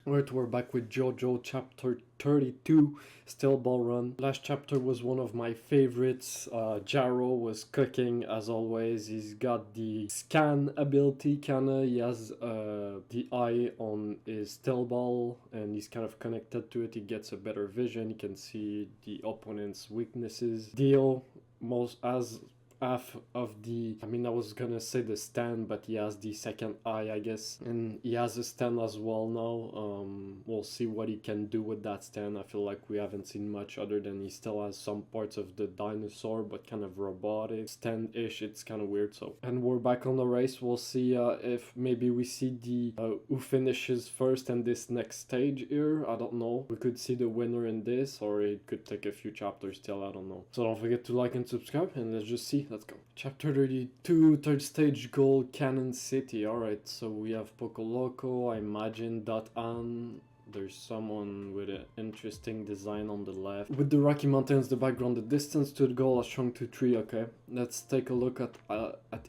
Alright, we're back with Jojo chapter 32, Still Ball Run. Last chapter was one of my favorites. GYRO was cooking as always. He's got the scan ability, kinda. He has the eye on his still ball and he's kind of connected to it. He gets a better vision. He can see the opponent's weaknesses. Dio, most as half of the, I mean, I was gonna say the stand, but he has the second eye, I guess, and he has a stand as well now. We'll see what he can do with that stand. I feel like we haven't seen much other than he still has some parts of the dinosaur, but kind of robotic stand-ish. It's kind of weird. So, and we're back on the race. We'll see if maybe we see the who finishes first in this next stage here. I don't know. We could see the winner in this, or it could take a few chapters still. I don't know. So don't forget to like and subscribe, and let's just see. Let's go. Chapter 32, third stage goal, Cannon City. Alright, so we have Poco Loco, I imagine, Dot-An. There's someone with an interesting design on the left. With the Rocky Mountains, the background, the distance to the goal has shrunk to 3, okay. Let's take a look at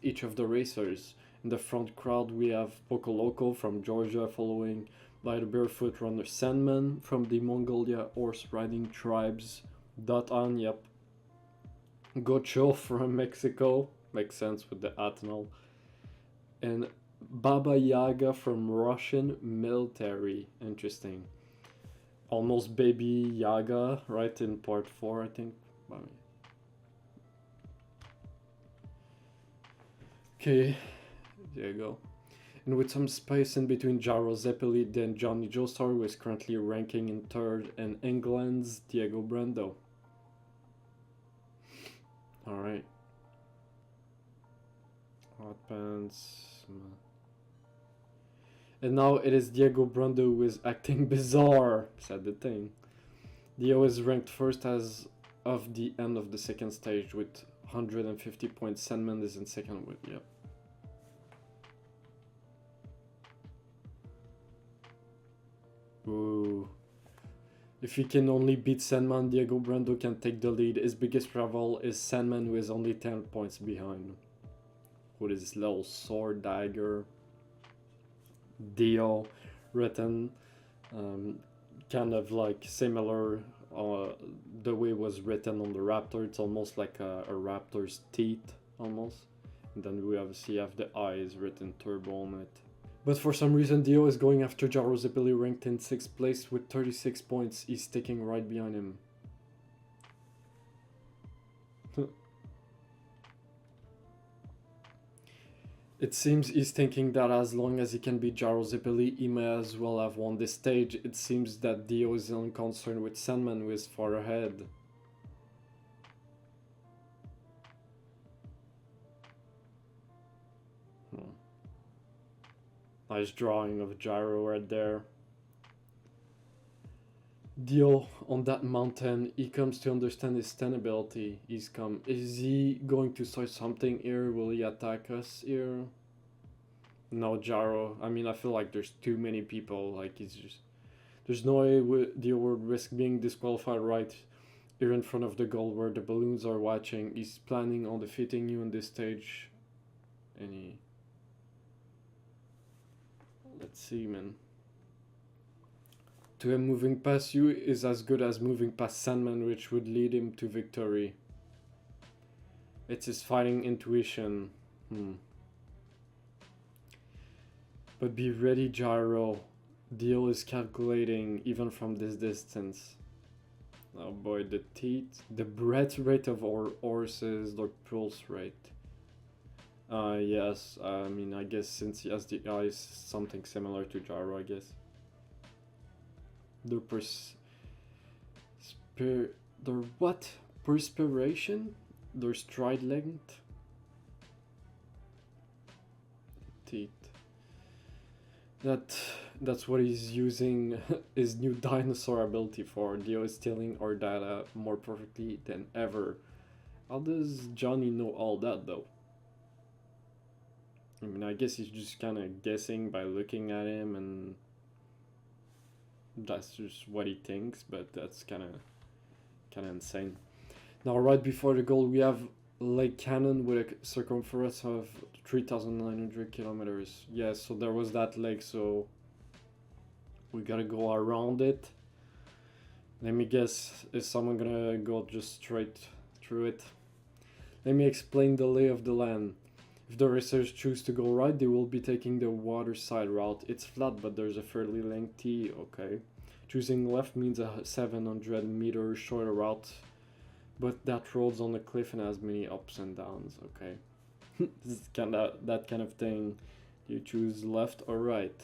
each of the racers. In the front crowd, we have Poco Loco from Georgia, following by the barefoot runner Sandman from the Mongolia horse riding tribes. Dot-An, yep. Jojo from Mexico, makes sense with the Athanol, and Baba Yaga from Russian military, interesting. Almost Baby Yaga, right, in part 4, I think. Okay, there you go. And with some space in between GYRO Zeppeli, then Johnny Joestar, who is currently ranking in 3rd, and England's Diego Brando. Alright. Hot pants. And now it is Diego Brando who is acting bizarre, said the thing. Dio is ranked first as of the end of the second stage with 150 points. Sandman is in second with, yep. Ooh. If he can only beat Sandman, Diego Brando can take the lead. His biggest rival is Sandman, who is only 10 points behind. With his little sword dagger. Dio, written kind of like similar the way it was written on the raptor. It's almost like a raptor's teeth, almost. And then we obviously have the eyes written turbo on it. But for some reason, Dio is going after GYRO Zeppeli, ranked in 6th place with 36 points. He's sticking right behind him. It seems he's thinking that as long as he can beat GYRO Zeppeli, he may as well have won this stage. It seems that Dio is unconcerned with Sandman, who is far ahead. Nice drawing of GYRO right there. Dio on that mountain, he comes to understand his stand ability. Is he going to start something here? Will he attack us here? No, GYRO. I mean, I feel like there's too many people. Like, he's just, there's no way Dio would risk being disqualified right here in front of the goal where the balloons are watching. He's planning on defeating you on this stage. Let's see, man. To him, moving past you is as good as moving past Sandman, which would lead him to victory. It's his fighting intuition. But be ready, GYRO. Dio is calculating even from this distance. Oh boy, the teeth. The breath rate of our horses, their pulse rate. Yes, I mean, I guess since he has the eyes, something similar to GYRO, I guess. Their what? Perspiration? Their stride length? Teeth. That's what he's using his new dinosaur ability for. Dio is stealing our data more perfectly than ever. How does Johnny know all that though? I mean, I guess he's just kind of guessing by looking at him, and that's just what he thinks, but that's kind of insane. Now, right before the goal, we have Lake Cannon with a circumference of 3,900 kilometers. Yes, so there was that lake, so We gotta go around it. Let me guess, is someone gonna go just straight through it? Let me explain the lay of the land. If the racers choose to go right, they will be taking the waterside route. It's flat, but there's a fairly lengthy, okay. Choosing left means a 700-meter shorter route, but that road's on a cliff and has many ups and downs, okay. This is that kind of thing. You choose left or right.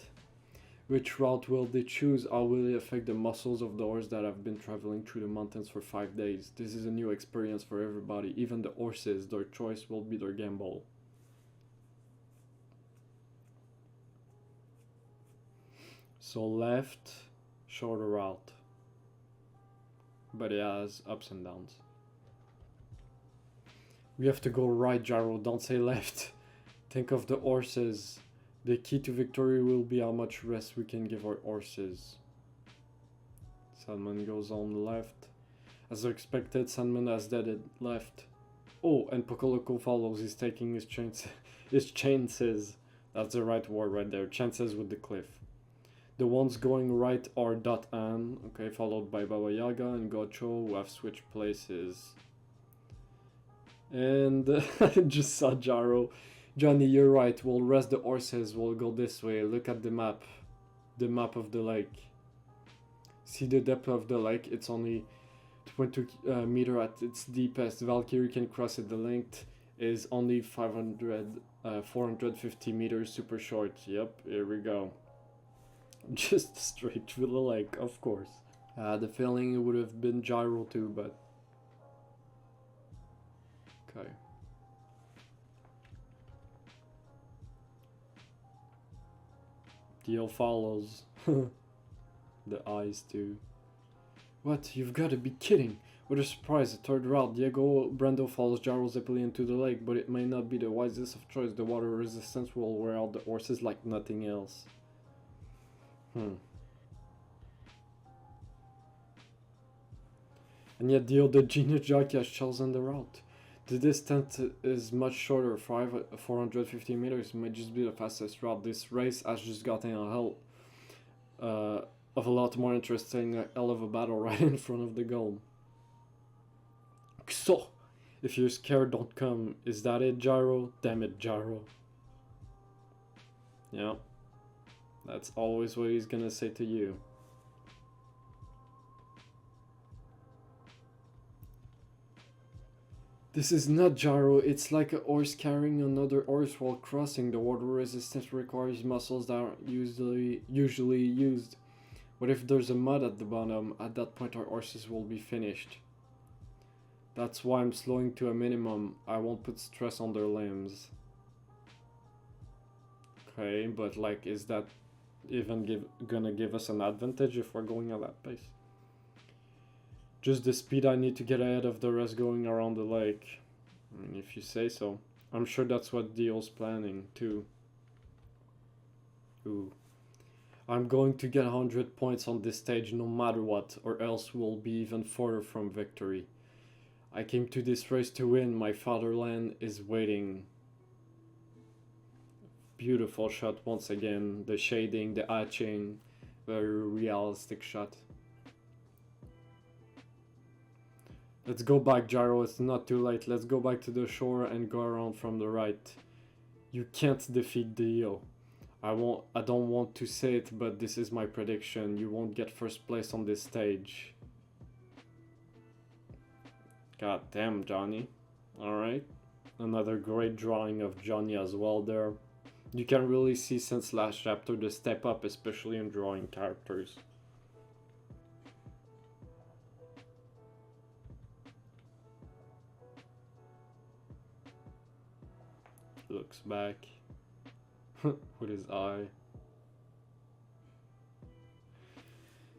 Which route will they choose? How will it affect the muscles of the horse that have been traveling through the mountains for 5 days? This is a new experience for everybody, even the horses. Their choice will be their gamble. So left, shorter route. But it has ups and downs. We have to go right, Gyro. Don't say left. Think of the horses. The key to victory will be how much rest we can give our horses. Sandman goes on left. As expected, Sandman has deaded left. Oh, and Pokoloko follows. He's taking his chances. That's the right word right there. Chances with the cliff. The ones going right are Dot An, okay, followed by Baba Yaga and Gocho, who have switched places. And I just saw Gyro. Johnny, you're right. We'll rest the horses. We'll go this way. Look at the map. The map of the lake. See the depth of the lake? It's only 22 meter at its deepest. Valkyrie can cross it. The length is only 450 meters. Super short. Yep, here we go. Just straight through the lake, of course. The feeling it would have been Gyro too, but... Okay. Dio follows. The eyes too. What? You've got to be kidding! What a surprise! The third route. Diego Brando follows Gyro Zeppelin into the lake, but it may not be the wisest of choice. The water resistance will wear out the horses like nothing else. And yet Dio, the genius jockey, has chosen the route. The distance is much shorter, 450 meters. It might just be the fastest route. This race has just gotten a hell of a lot more interesting, hell of a battle right in front of the goal. So, if you're scared, don't come. Is that it, Gyro? Damn it, Gyro. Yeah, that's always what he's gonna say to you. This is not Gyro, it's like a horse carrying another horse while crossing. The water resistance requires muscles that aren't usually used. What if there's a mud at the bottom? At that point our horses will be finished. That's why I'm slowing to a minimum. I won't put stress on their limbs. Okay, but like, is that even gonna give us an advantage if we're going at that pace? Just the speed I need to get ahead of the rest going around the lake. I mean, if you say so. I'm sure that's what Dio's planning too. Ooh. I'm going to get 100 points on this stage no matter what, or else we'll be even further from victory. I came to this race to win. My fatherland is waiting. Beautiful shot once again. The shading, the hatching, very realistic shot. Let's go back, Gyro. It's not too late. Let's go back to the shore and go around from the right. You can't defeat Dio. I don't want to say it, but this is my prediction. You won't get first place on this stage. God damn, Johnny. Alright. Another great drawing of Johnny as well there. You can really see since last chapter the step up, especially in drawing characters. Looks back with his eye.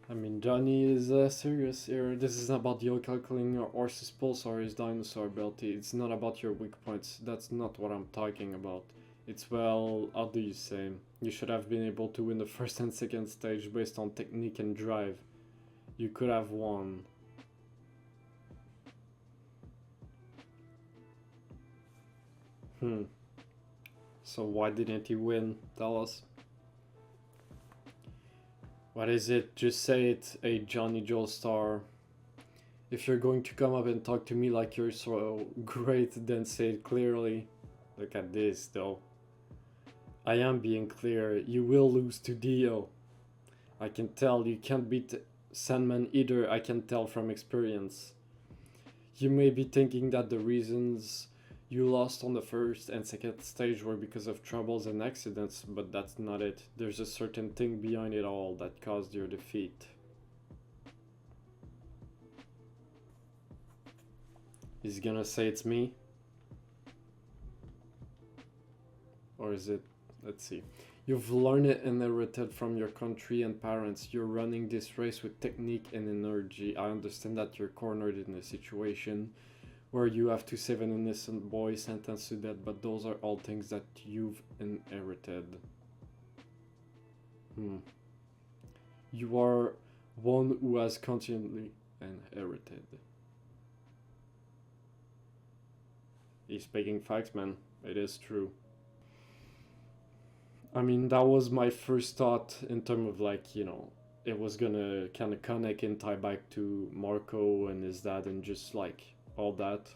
I mean, Johnny is serious here. This is not about you calculating your horse's pulse or his dinosaur ability. It's not about your weak points. That's not what I'm talking about. It's, well, how do you say? You should have been able to win the first and second stage based on technique and drive. You could have won. So why didn't he win? Tell us. What is it? Just say it, a Johnny Joe star. If you're going to come up and talk to me like you're so great, then say it clearly. Look at this, though. I am being clear. You will lose to Dio. I can tell. You can't beat Sandman either. I can tell from experience. You may be thinking that the reasons you lost on the first and second stage were because of troubles and accidents, but that's not it. There's a certain thing behind it all that caused your defeat. He's gonna say it's me? Or is it... let's see. You've learned it and inherited from your country and parents. You're running this race with technique and energy. I understand that you're cornered in a situation where you have to save an innocent boy sentenced to death, but those are all things that you've inherited. You are one who has continually inherited. He's speaking facts, man. It is true. I mean, that was my first thought in terms of like, you know, it was gonna kind of connect and tie back to Marco and his dad and just like all that.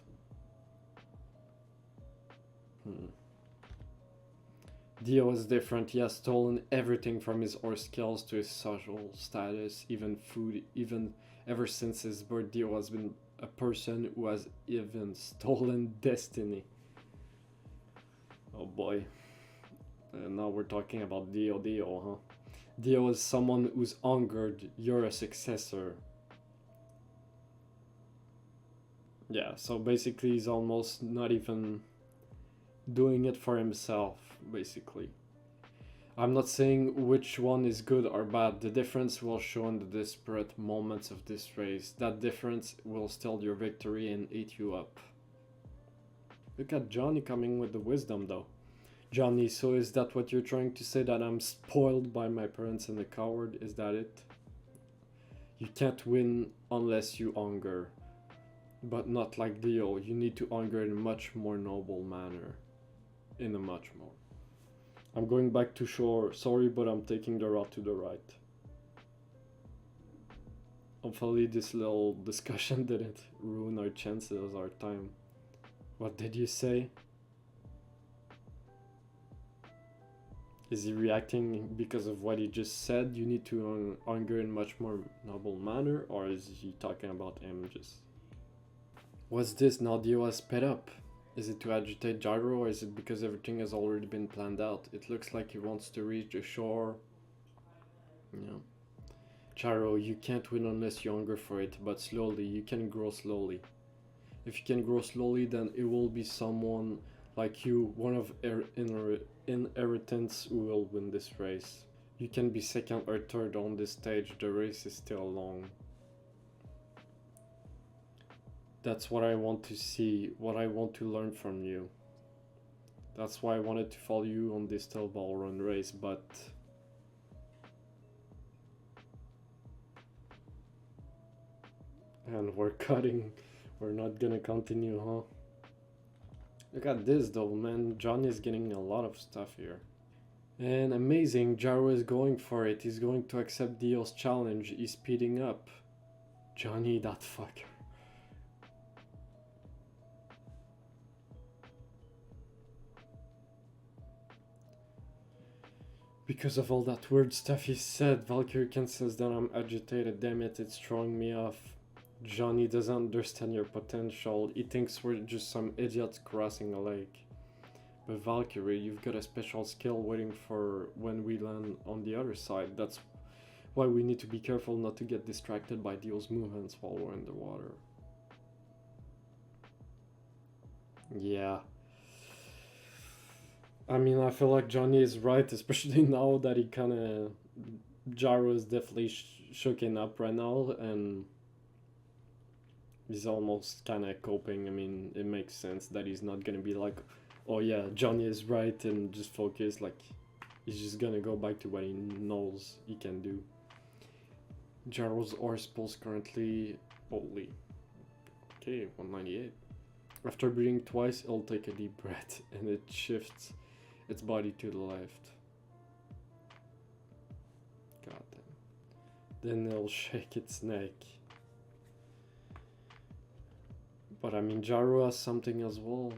Dio is different. He has stolen everything from his horse skills to his social status, even food, even ever since his birth. Dio has been a person who has even stolen destiny. Oh boy. Now we're talking about Dio, huh? Dio is someone who's hungered. You're a successor. Yeah, so basically he's almost not even doing it for himself, basically. I'm not saying which one is good or bad. The difference will show in the desperate moments of this race. That difference will steal your victory and eat you up. Look at Johnny coming with the wisdom, though. Johnny, so is that what you're trying to say, that I'm spoiled by my parents and a coward? Is that it? You can't win unless you hunger. But not like Dio. You need to hunger in a much more noble manner. In a much more. I'm going back to shore. Sorry, but I'm taking the route to the right. Hopefully this little discussion didn't ruin our chances, our time. What did you say? Is he reacting because of what he just said? You need to hunger in much more noble manner, or is he talking about him just... What's this? Now Dio has sped up. Is it to agitate GYRO, or is it because everything has already been planned out? It looks like he wants to reach the shore. Yeah. GYRO, you can't win unless you hunger for it, but slowly, you can grow slowly. If you can grow slowly, then it will be someone like you, one of inheritance, who will win this race. You can be second or third on this stage, the race is still long. That's what I want to see, what I want to learn from you. That's why I wanted to follow you on this Steel Ball Run race, but... And we're cutting. We're not gonna continue, huh? Look at this though, man. Johnny is getting a lot of stuff here. And amazing, GYRO is going for it. He's going to accept Dio's challenge. He's speeding up. Johnny, that fucker. Because of all that weird stuff he said, Valkyrie can sense that I'm agitated. Damn it, it's throwing me off. Johnny doesn't understand your potential. He thinks we're just some idiots crossing a lake. But Valkyrie, you've got a special skill waiting for when we land on the other side. That's why we need to be careful not to get distracted by Dio's movements while we're in the water. Yeah. I mean, I feel like Johnny is right, especially now that he kinda... GYRO is definitely shaken up right now, and... he's almost kinda coping. I mean, it makes sense that he's not gonna be like, oh yeah, Johnny is right, and just focus. Like, he's just gonna go back to what he knows he can do. GYRO's horse pulse currently... holy. Okay, 198. After breathing twice, it'll take a deep breath, and it shifts its body to the left. God damn. then it'll shake its neck. But I mean, Gyro has something as well.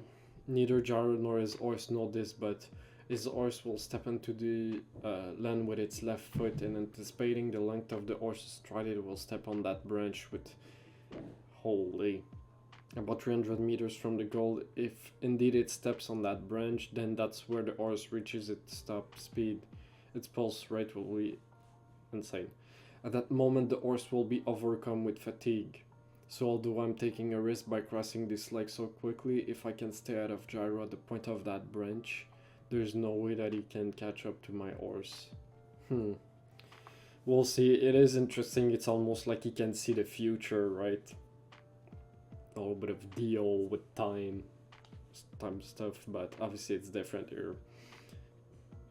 Neither Gyro nor his horse know this, but his horse will step into the land with its left foot, and anticipating the length of the horse's stride, it will step on that branch with, holy, about 300 meters from the goal. If indeed it steps on that branch, then that's where the horse reaches its top speed. Its pulse rate will be insane. At that moment, the horse will be overcome with fatigue. So although I'm taking a risk by crossing this lake so quickly, if I can stay out of Gyro at the point of that branch, there's no way that he can catch up to my horse. We'll see. It is interesting. It's almost like he can see the future, right? A little bit of deal with time stuff, but obviously it's different here.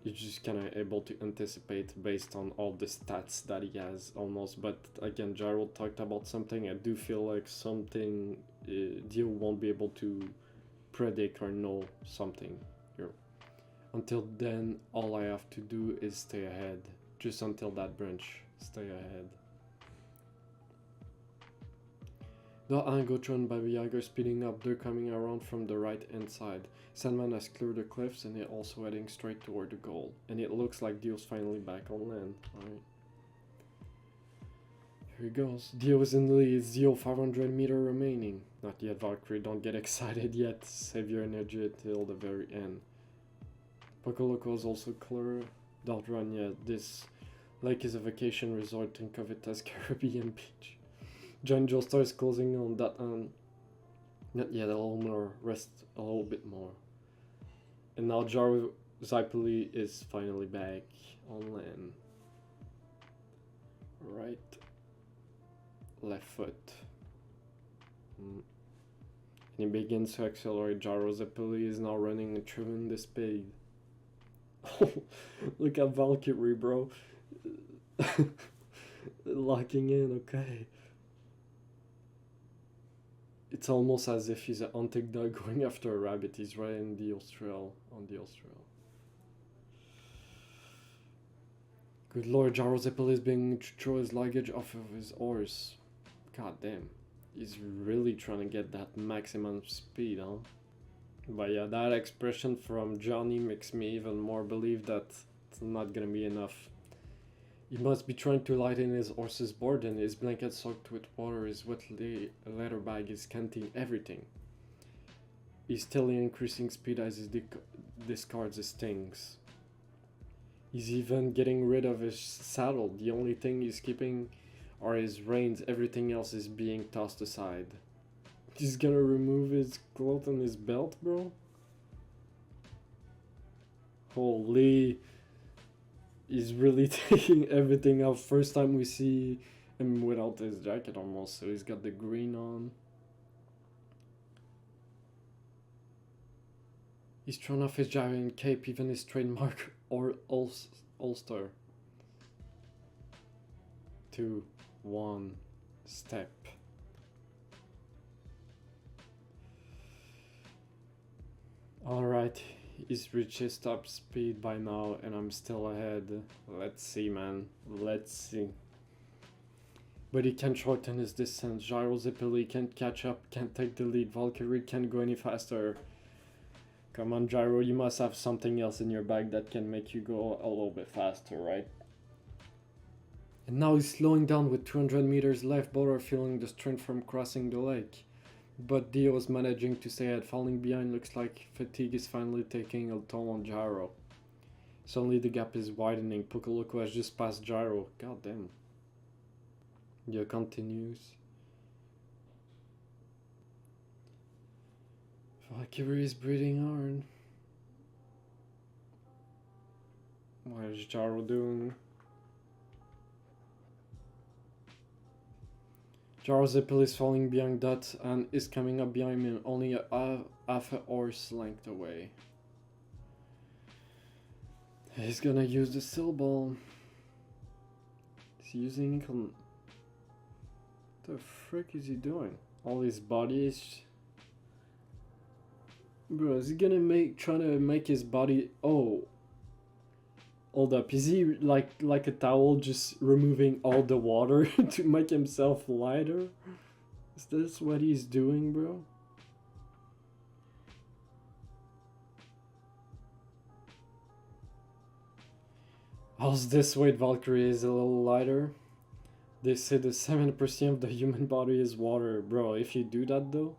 You're just kind of able to anticipate based on all the stats that he has almost. But again, Gyro talked about something. I do feel like something Dio won't be able to predict or know something here. Until then, all I have to do is stay ahead. Just until that branch, stay ahead. The Angotron by Viagra speeding up, they're coming around from the right hand side. Sandman has cleared the cliffs and they're also heading straight toward the goal. And it looks like Dio's finally back on land. Alright. Here he goes. Dio is in the lead. It's Dio 500 meter remaining. Not yet, Valkyrie. Don't get excited yet. Save your energy till the very end. Pokoloko is also clear. Don't run yet. This lake is a vacation resort. Think of it as Caribbean beach. John Joestar is closing on that not yet, a little more, rest a little bit more. And now Gyro Zypoli is finally back on land. Right. Left foot. And he begins to accelerate. Gyro Zypoli is now running at tremendous speed. Look at Valkyrie, bro. Locking in, okay. It's almost as if he's a hunting dog going after a rabbit. He's right in the Austral, on the Austral. Good lord, Gyro Zypoli is being to throw his luggage off of his horse. God damn. He's really trying to get that maximum speed, huh? But yeah, that expression from Johnny makes me even more believe that it's not gonna be enough. He must be trying to lighten his horse's burden. His blanket soaked with water, his wet leather bag is canting everything. He's steadily increasing speed as he discards his things. He's even getting rid of his saddle. The only thing he's keeping are his reins. Everything else is being tossed aside. He's gonna remove his cloth and his belt, bro? Holy... He's really taking everything off. First time we see him without his jacket almost, so he's got the green on. He's thrown off his giant cape, even his trademark or ulster. 2, 1, step. Alright. He's reached his top speed by now and I'm still ahead. Let's see, man. Let's see. But he can't shorten his distance. Gyro Zypoli can't catch up, can't take the lead. Valkyrie can't go any faster. Come on, Gyro, you must have something else in your bag that can make you go a little bit faster, right? And now he's slowing down with 200 meters left. Both are feeling the strength from crossing the lake. But Dio is managing to stay ahead. Falling behind looks like fatigue is finally taking a toll on Gyro. Suddenly the gap is widening. Pokoloko has just passed Gyro. God damn. Dio continues. Valkyrie is breathing hard. What is Gyro doing? Gyro Zypoli is falling behind that and is coming up behind me, only half a horse length away. He's gonna use the steel ball. He's using it on... What the frick is he doing? All his body is... Bro, is he gonna trying to make his body... Oh! Hold up, is he like a towel just removing all the water to make himself lighter? Is this what he's doing, bro? How's this weight, Valkyrie is a little lighter? They say the 70% of the human body is water. Bro, if you do that though,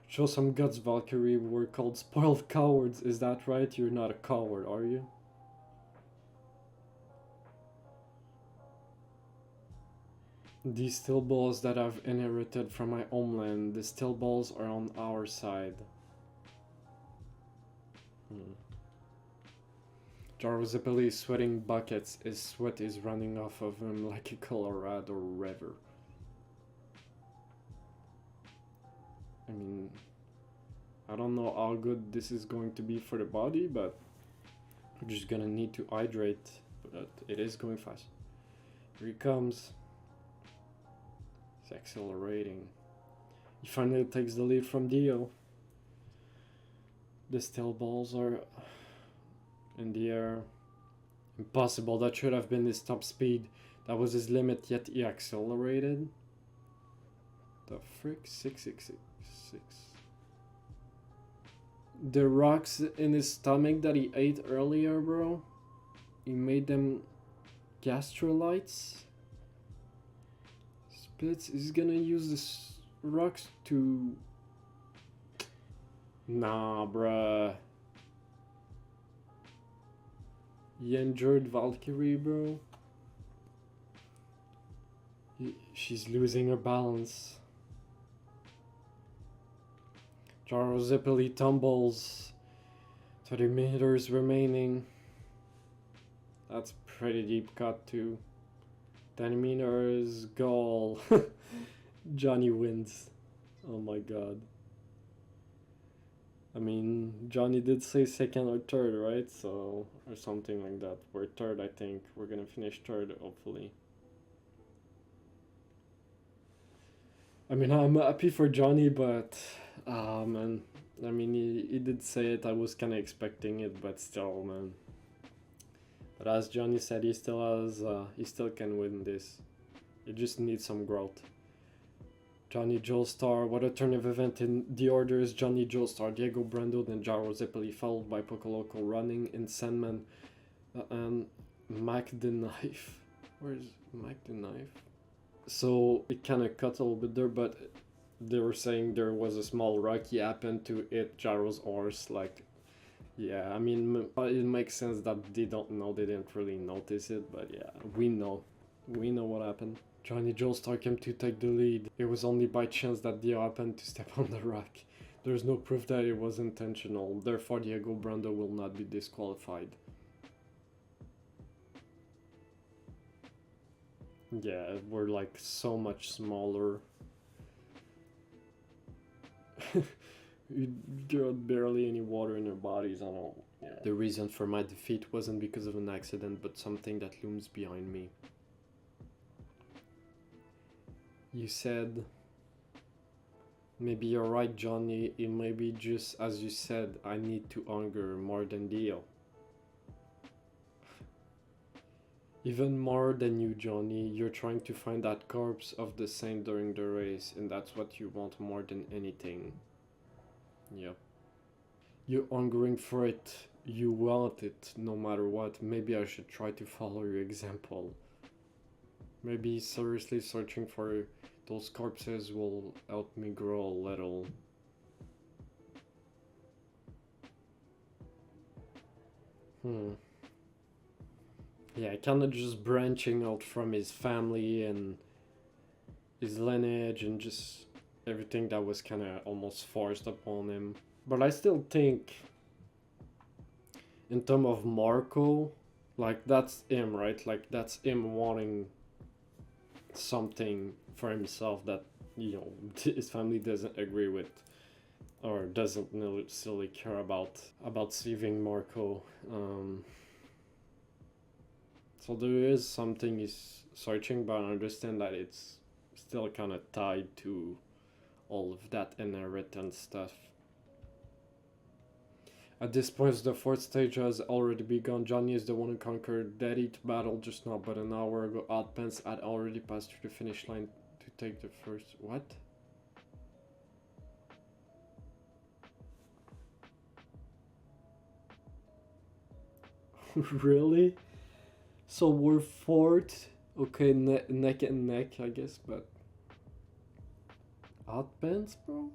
show some guts, Valkyrie. We're called spoiled cowards. Is that right? You're not a coward, are you? These steel balls that I've inherited from my homeland, the steel balls are on our side. Gyro Zeppeli is sweating buckets. His sweat is running off of him like a Colorado river. I mean, I don't know how good this is going to be for the body, but we're just gonna need to hydrate. But it is going fast. Here he comes. He's accelerating. He finally takes the lead from Dio. The steel balls are in the air. Impossible, that should have been his top speed. That was his limit, yet he accelerated. The frick? 666. The rocks in his stomach that he ate earlier, bro. He made them gastrolytes. Splits. He's gonna use this rocks to... Nah, bruh. He injured Valkyrie, bro. She's losing her balance. Gyro Zeppeli tumbles. 30 meters remaining. That's pretty deep cut too. 10 meters, goal. Johnny wins. Oh my god. I mean, Johnny did say second or third, right? So, or something like that. We're third, I think. We're gonna finish third, hopefully. I mean, I'm happy for Johnny, but... man. I mean, he did say it. I was kind of expecting it, but still, man. But as Johnny said, he still has... he still can win this. He just needs some growth. Johnny Joestar, what a turn of event in the order is Johnny Joestar, Diego Brando, then Gyro Zeppeli, followed by Pocoloco running in Sandman and Mac the Knife. Where's Mac the Knife? So it kind of cut a little bit there, but they were saying there was a small rock he happened to hit Gyro's horse. Like, yeah, I mean, it makes sense that they don't know, they didn't really notice it, but yeah, we know what happened. Johnny Joestar came to take the lead. It was only by chance that Dio happened to step on the rock. There's no proof that it was intentional, therefore Diego Brando will not be disqualified. Yeah, we're like so much smaller. You got barely any water in our bodies, I don't know. Yeah. The reason for my defeat wasn't because of an accident, but something that looms behind me. You said, maybe you're right, Johnny, it may be just as you said, I need to hunger more than Dio. Even more than you, Johnny, you're trying to find that corpse of the saint during the race, and that's what you want more than anything. Yep. You're hungering for it, you want it, no matter what. Maybe I should try to follow your example. Maybe seriously searching for those corpses will help me grow a little. Yeah, kinda just branching out from his family and his lineage and just everything that was kinda almost forced upon him. But I still think, in terms of Marco, like that's him, right? Like that's him wanting something for himself that, you know, his family doesn't agree with or doesn't necessarily care about saving Marco. So there is something he's searching, but I understand that it's still kind of tied to all of that inheritance stuff. At this point, the fourth stage has already begun. Johnny is the one who conquered Daddy to battle just now, but an hour ago, Outpants had already passed through the finish line to take the first. What? Really? So we're fourth? Okay, neck and neck, I guess, but. Outpants, bro?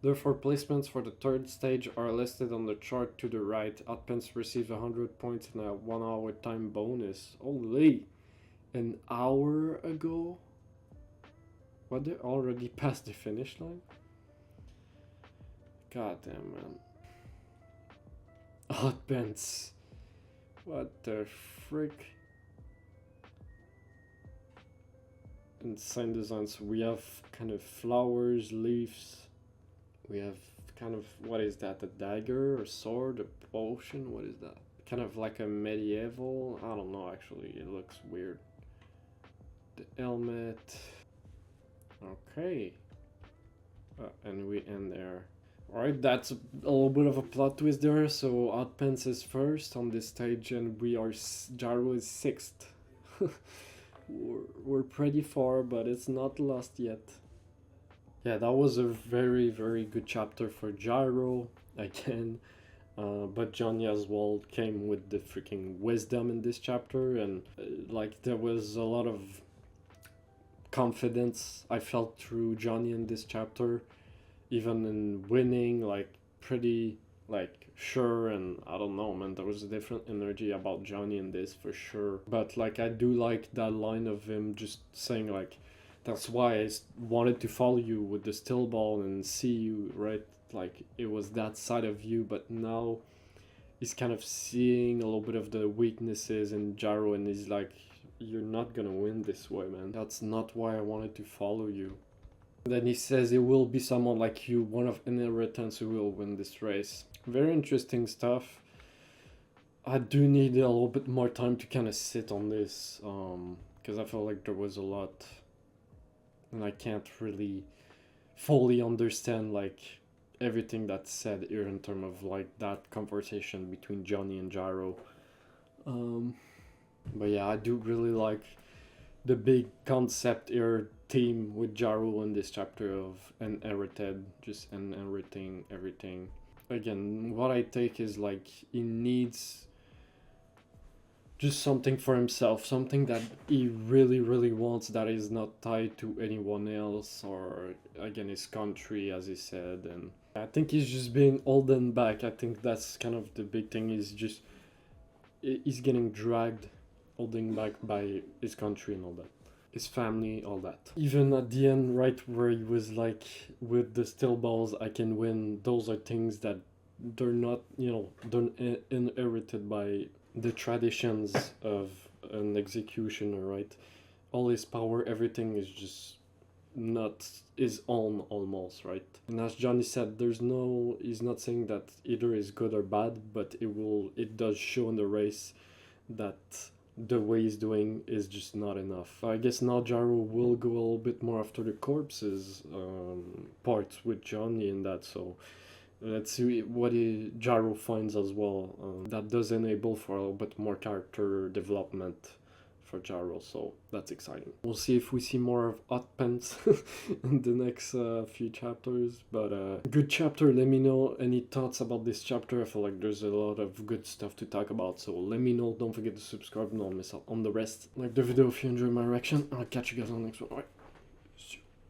Therefore, placements for the third stage are listed on the chart to the right. Outpants receive 100 points and a 1 hour time bonus. Holy! An hour ago? What, they already passed the finish line? God damn, man. Outpants. What the frick? Insane designs. We have kind of flowers, leaves. We have kind of, what is that, a dagger, a sword, a potion, what is that? Kind of like a medieval, I don't know actually, it looks weird. The helmet, okay. And we end there. Alright, that's a little bit of a plot twist there, so Outpants is first on this stage and we are, GYRO is sixth. We're pretty far, but it's not lost yet. Yeah, that was a very, very good chapter for GYRO, again. But Johnny as well came with the freaking wisdom in this chapter, and like there was a lot of confidence I felt through Johnny in this chapter, even in winning, like pretty like sure, and I don't know, man, there was a different energy about Johnny in this for sure. But like I do like that line of him just saying like, that's why I wanted to follow you with the still ball and see you, right? Like, it was that side of you, but now he's kind of seeing a little bit of the weaknesses in GYRO, and he's like, you're not gonna win this way, man. That's not why I wanted to follow you. And then he says it will be someone like you, one of Inheritance, who will win this race. Very interesting stuff. I do need a little bit more time to kind of sit on this, because I felt like there was a lot. And I can't really fully understand like everything that's said here in terms of like that conversation between Johnny and GYRO. But yeah, I do really like the big concept here theme with GYRO in this chapter of inherited, just inheriting everything. Again, what I take is like he needs just something for himself, something that he really, really wants that is not tied to anyone else or, again, his country, as he said. And I think he's just being holding back. I think that's kind of the big thing, is just he's getting dragged, holding back by his country and all that. His family, all that. Even at the end, right where he was like, with the still balls, I can win, those are things that they're not, you know, they're inherited by the traditions of an executioner, right? All his power, everything is just not his own almost, right? And as Johnny said, he's not saying that either is good or bad, but it does show in the race that the way he's doing is just not enough. I guess now GYRO will go a little bit more after the corpses parts with Johnny in that, so let's see what GYRO finds as well. That does enable for a little bit more character development for GYRO, so that's exciting. We'll see if we see more of Outpants in the next few chapters, but good chapter. Let me know any thoughts about this chapter. I feel like there's a lot of good stuff to talk about, so let me know. Don't forget to subscribe and don't miss out on the rest. Like the video if you enjoy my reaction. I'll catch you guys on the next one. Alright.